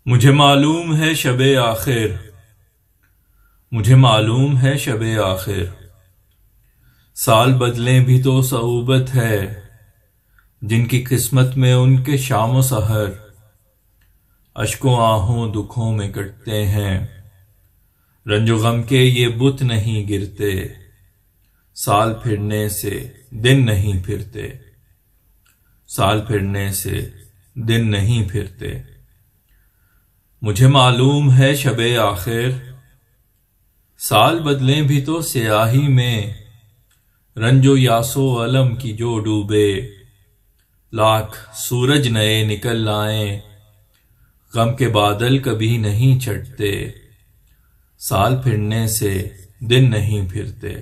مجھے معلوم ہے شب آخر، مجھے معلوم ہے شب آخر، سال بدلیں بھی تو صعوبت ہے، جن کی قسمت میں ان کے شام و سحر اشکوں آہوں دکھوں میں کٹتے ہیں، رنج و غم کے یہ بت نہیں گرتے، سال پھرنے سے دن نہیں پھرتے، سال پھرنے سے دن نہیں پھرتے۔ مجھے معلوم ہے شب آخر، سال بدلیں بھی تو سیاہی میں، رنج و یاس و الم کی جو ڈوبے، لاکھ سورج نئے نکل آئیں، غم کے بادل کبھی نہیں چھٹتے، سال پھرنے سے دن نہیں پھرتے،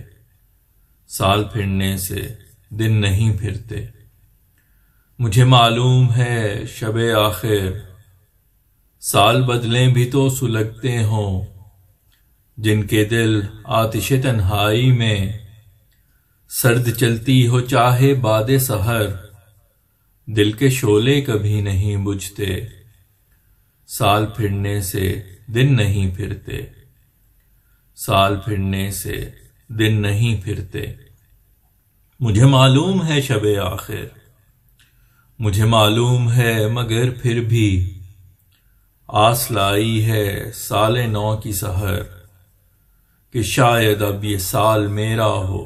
سال پھرنے سے دن نہیں پھرتے۔ مجھے معلوم ہے شب آخر، سال بدلیں بھی تو سلگتے ہوں، جن کے دل آتش تنہائی میں، سرد چلتی ہو چاہے باد سحر، دل کے شعلے کبھی نہیں بجھتے، سال پھرنے سے دن نہیں پھرتے، سال پھرنے سے دن نہیں پھرتے۔ مجھے معلوم ہے شب آخر، مجھے معلوم ہے مگر پھر بھی آس لائی ہے سال نو کی سحر، کہ شاید اب یہ سال میرا ہو،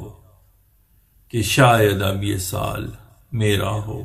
کہ شاید اب یہ سال میرا ہو۔